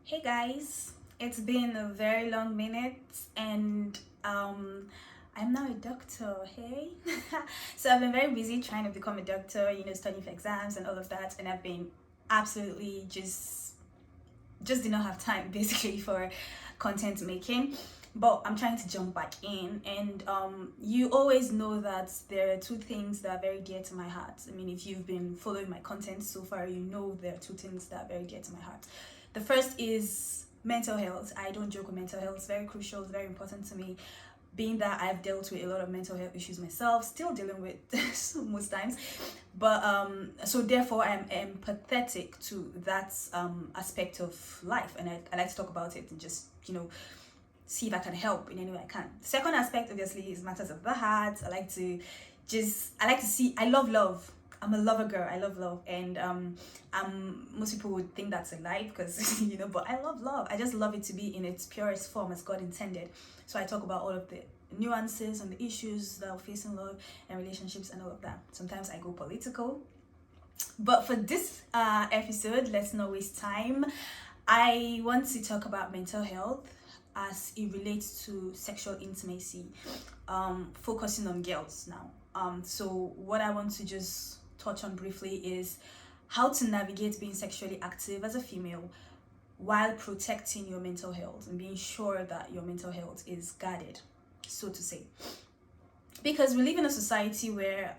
Hey guys, it's been a very long minute and I'm now a doctor, hey? So I've been very busy trying to become a doctor, studying for exams and all of that, and I've been absolutely just did not have time basically for content making. But I'm trying to jump back in, and you always know that there are two things that are very dear to my heart. I mean, if you've been following my content so far, you know there are two things that are very dear to my heart. The first is mental health. I don't joke with mental health. It's very crucial, it's very important to me. Being that I've dealt with a lot of mental health issues myself, still dealing with most times. But so therefore I'm empathetic to that aspect of life, and I like to talk about it and just, see if I can help in any way I can. The second aspect obviously is matters of the heart. I like to see, I love love. I'm a lover girl. I love love, and most people would think that's a lie because but I love love. I just love it to be in its purest form as God intended. So I talk about all of the nuances and the issues that we face in love and relationships and all of that. Sometimes I go political, but for this episode, let's not waste time. I want to talk about mental health as it relates to sexual intimacy, focusing on girls now. So what I want to just touch on briefly is how to navigate being sexually active as a female while protecting your mental health and being sure that your mental health is guarded, so to say. Because we live in a society where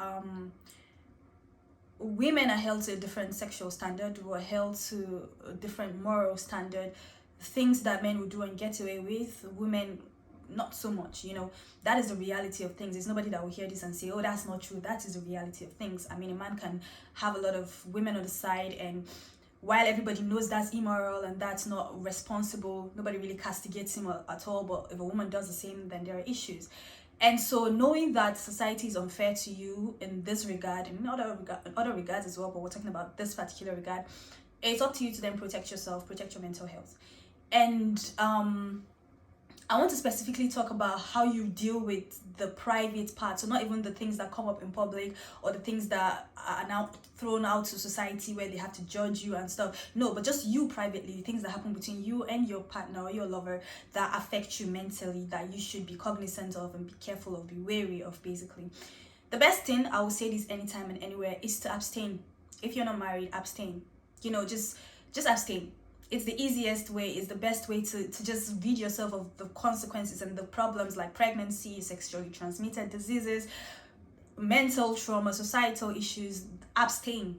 women are held to a different sexual standard, we're held to a different moral standard. Things that men would do and get away with, women not so much. That is the reality of things. There's nobody that will hear this and say, oh, that's not true. That is the reality of things. I mean, a man can have a lot of women on the side, and while everybody knows that's immoral and that's not responsible, nobody really castigates him at all. But if a woman does the same, then there are issues. And so knowing that society is unfair to you in this regard, and in other regards as well, but we're talking about this particular regard, it's up to you to then protect yourself, protect your mental health. And I want to specifically talk about how you deal with the private part. So not even the things that come up in public or the things that are now thrown out to society where they have to judge you and stuff. No, but just you privately, things that happen between you and your partner or your lover that affect you mentally, that you should be cognizant of and be careful of, be wary of, basically. The best thing, I will say this anytime and anywhere, is to abstain. If you're not married, abstain. Just abstain. It's the easiest way, it's the best way to just rid yourself of the consequences and the problems like pregnancy, sexually transmitted diseases, mental trauma, societal issues. Abstain.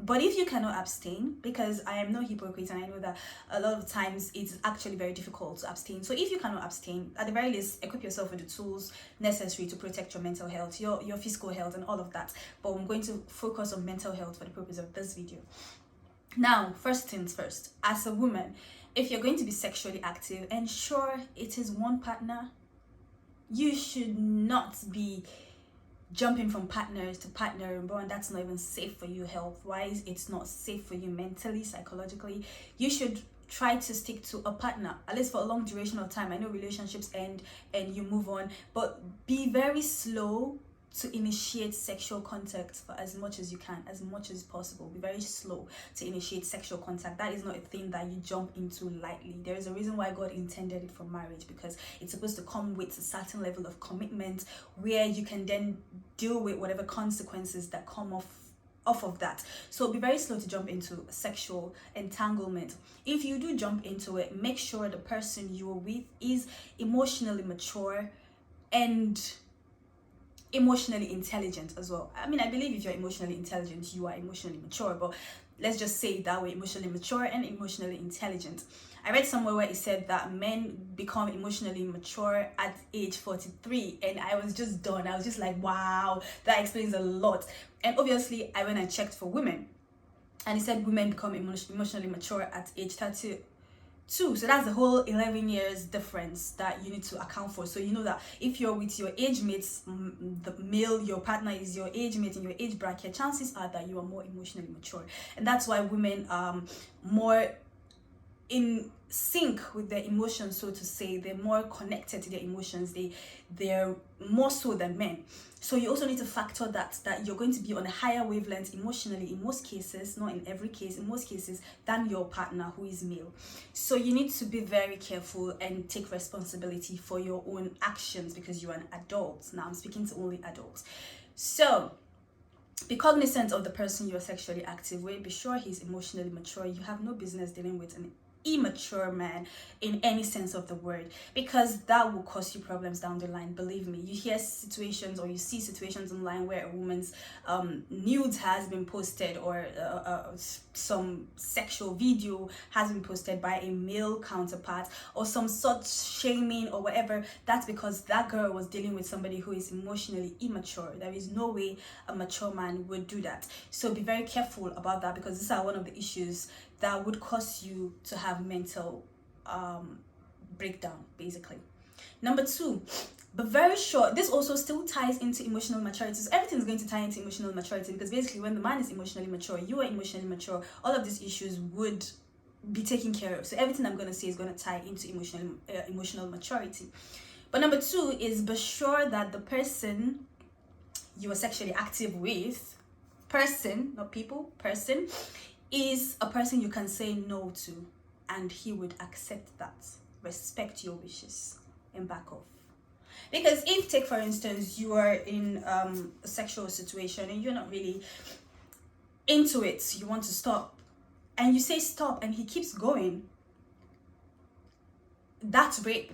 But if you cannot abstain, because I am no hypocrite and I know that a lot of times it's actually very difficult to abstain. So if you cannot abstain, at the very least, equip yourself with the tools necessary to protect your mental health, your physical health and all of that. But I'm going to focus on mental health for the purpose of this video. Now, first things first, as a woman, if you're going to be sexually active, ensure it is one partner. You should not be jumping from partner to partner, and that's not even safe for you health-wise. It's not safe for you mentally, psychologically. You should try to stick to a partner, at least for a long duration of time. I know relationships end and you move on, but be very slow to initiate sexual contact for as much as you can, as much as possible. Be very slow to initiate sexual contact. That is not a thing that you jump into lightly. There is a reason why God intended it for marriage, because it's supposed to come with a certain level of commitment where you can then deal with whatever consequences that come off of that. So be very slow to jump into sexual entanglement. If you do jump into it, make sure the person you are with is emotionally mature and emotionally intelligent as well. I mean, I believe if you're emotionally intelligent, you are emotionally mature, but let's just say it that way: emotionally mature and emotionally intelligent. I read somewhere where it said that men become emotionally mature at age 43, and I was just done. I was just like, wow, that explains a lot. And obviously I went and checked for women, and it said women become emotionally mature at age 32. So that's a whole 11 years difference that you need to account for. So you know that if you're with your age mates, the male, your partner is your age mate in your age bracket, chances are that you are more emotionally mature. And that's why women more in sync with their emotions, so to say. They're more connected to their emotions. They're more so than men. So you also need to factor that you're going to be on a higher wavelength emotionally in most cases, not in every case, in most cases, than your partner who is male. So you need to be very careful and take responsibility for your own actions, because you're an adult. Now I'm speaking to only adults. So be cognizant of the person you're sexually active with. Be sure he's emotionally mature. You have no business dealing with an immature man in any sense of the word, because that will cause you problems down the line. Believe me, you hear situations or you see situations online where a woman's nudes has been posted, or some sexual video has been posted by a male counterpart, or some such shaming or whatever. That's because that girl was dealing with somebody who is emotionally immature. There is no way a mature man would do that. So be very careful about that, because these are one of the issues that would cause you to have mental breakdown, basically. Number 2, but very sure, this also still ties into emotional maturity. So everything is going to tie into emotional maturity, because basically when the man is emotionally mature, you are emotionally mature, all of these issues would be taken care of. So everything I'm going to say is going to tie into emotional maturity. But number 2 is, be sure that the person you are sexually active with, person, not people, person, is a person you can say no to, and he would accept that, respect your wishes, and back off. Because if, take for instance, you are in a sexual situation and you're not really into it, you want to stop, and you say stop and he keeps going, that's rape.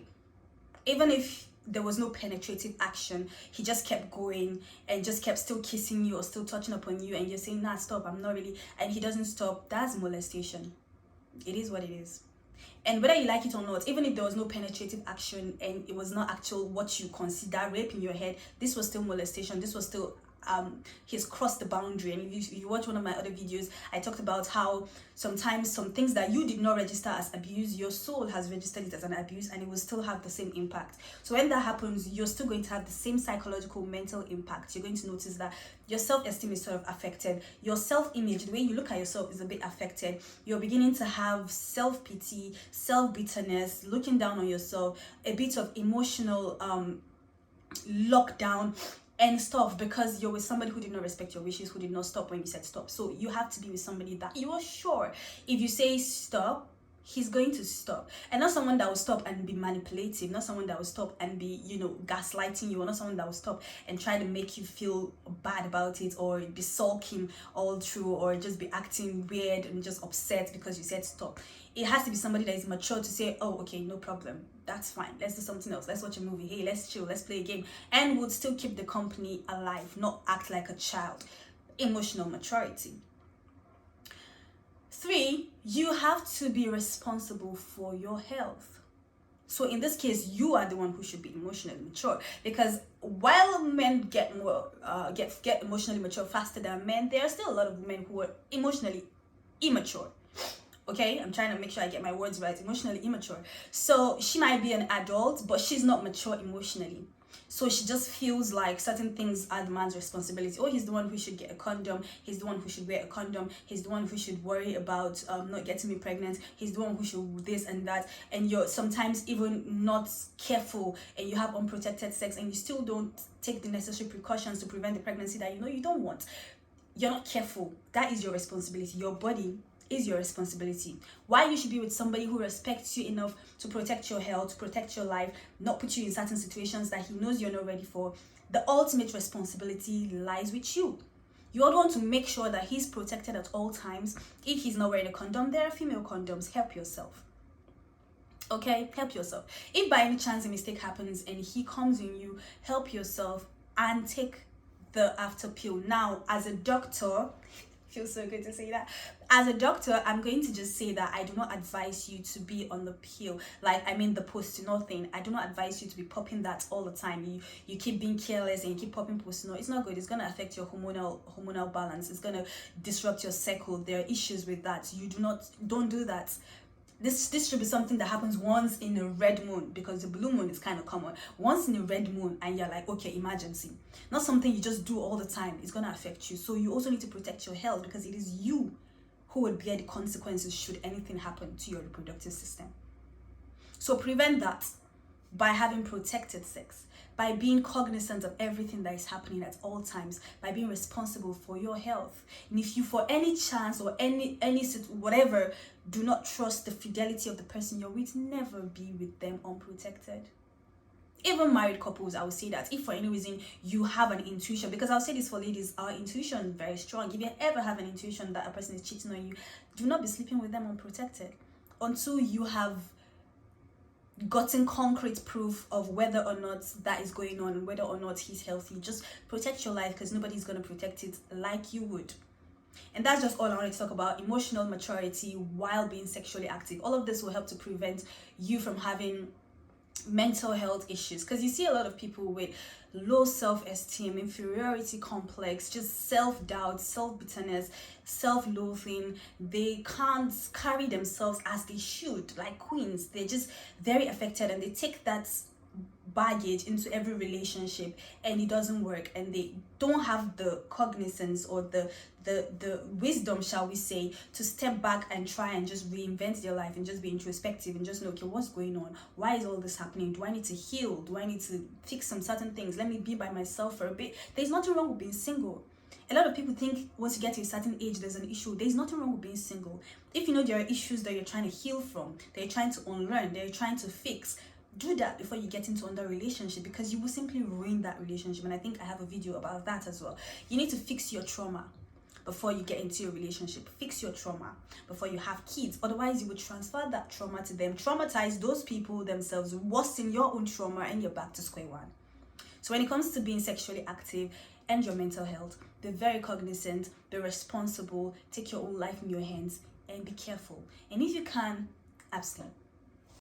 Even if there was no penetrative action, he just kept going and just kept still kissing you or still touching upon you, and you're saying, nah, stop, I'm not really, and he doesn't stop, that's molestation. It is what it is. And whether you like it or not, even if there was no penetrative action and it was not actual what you consider rape in your head, this was still molestation. This was still he's crossed the boundary. And if you watch one of my other videos, I talked about how sometimes some things that you did not register as abuse, your soul has registered it as an abuse, and it will still have the same impact. So when that happens, you're still going to have the same psychological, mental impact. You're going to notice that your self-esteem is sort of affected. Your self-image, the way you look at yourself, is a bit affected. You're beginning to have self-pity, self-bitterness, looking down on yourself, a bit of emotional lockdown and stuff, because you're with somebody who did not respect your wishes, who did not stop when you said stop. So you have to be with somebody that you are sure if you say stop, he's going to stop. And not someone that will stop and be manipulative, not someone that will stop and be, gaslighting you, or not someone that will stop and try to make you feel bad about it, or be sulking all through, or just be acting weird and just upset because you said stop. It has to be somebody that is mature to say, oh, okay, no problem, that's fine, let's do something else, let's watch a movie, hey, let's chill, let's play a game, and would still keep the company alive, not act like a child. Emotional maturity. 3, you have to be responsible for your health. So in this case, you are the one who should be emotionally mature, because while men get emotionally mature faster than men, there are still a lot of women who are emotionally immature. Okay, I'm trying to make sure I get my words right. Emotionally immature. So she might be an adult, but she's not mature emotionally. So she just feels like certain things are the man's responsibility. Oh, he's the one who should get a condom. He's the one who should wear a condom. He's the one who should worry about not getting me pregnant. He's the one who should this and that. And you're sometimes even not careful, and you have unprotected sex, and you still don't take the necessary precautions to prevent the pregnancy that you don't want. You're not careful. That is your responsibility. Your body is your responsibility. Why you should be with somebody who respects you enough to protect your health, to protect your life, not put you in certain situations that he knows you're not ready for. The ultimate responsibility lies with you. You all want to make sure that he's protected at all times. If he's not wearing a condom, there are female condoms. Help yourself. Okay, help yourself. If by any chance a mistake happens and he comes in you, help yourself and take the after pill. Now, as a doctor, feels so good to say that. As a doctor, I'm going to just say that I do not advise you to be on the pill, the Postinol thing. I do not advise you to be popping that all the time. You keep being careless and you keep popping Postinol. It's not good. It's going to affect your hormonal balance. It's going to disrupt your cycle. There are issues with that. Don't do that. This should be something that happens once in a red moon, because the blue moon is kind of common. Once in a red moon, and you're like, okay, emergency. Not something you just do all the time. It's going to affect you. So you also need to protect your health, because it is you who will bear the consequences should anything happen to your reproductive system. So prevent that by having protected sex, by being cognizant of everything that is happening at all times, by being responsible for your health. And if you, for any chance or any whatever, do not trust the fidelity of the person you're with, never be with them unprotected. Even married couples, I would say that if for any reason you have an intuition, because I'll say this for ladies, our intuition is very strong. If you ever have an intuition that a person is cheating on you, do not be sleeping with them unprotected until you have gotten concrete proof of whether or not that is going on and whether or not he's healthy. Just protect your life, because nobody's going to protect it like you would. And that's just all I want to talk about: emotional maturity while being sexually active. All of this will help to prevent you from having mental health issues, because you see a lot of people with low self-esteem, inferiority complex, just self-doubt, self-bitterness, self-loathing. They can't carry themselves as they should, like queens. They're just very affected, and they take that baggage into every relationship, and it doesn't work, and they don't have the cognizance or the wisdom, shall we say, to step back and try and just reinvent their life and just be introspective and just know, okay, what's going on? Why is all this happening? Do I need to heal? Do I need to fix some certain things? Let me be by myself for a bit. There's nothing wrong with being single. A lot of people think once you get to a certain age, there's an issue. There's nothing wrong with being single. If you know there are issues that you're trying to heal from, that you're trying to unlearn, that you're trying to fix, do that before you get into another relationship, because you will simply ruin that relationship. And I think I have a video about that as well. You need to fix your trauma before you get into your relationship. Fix your trauma before you have kids. Otherwise, you would transfer that trauma to them, traumatize those people themselves, worsen your own trauma, and you're back to square one. So when it comes to being sexually active and your mental health, be very cognizant, be responsible, take your own life in your hands, and be careful. And if you can, abstain.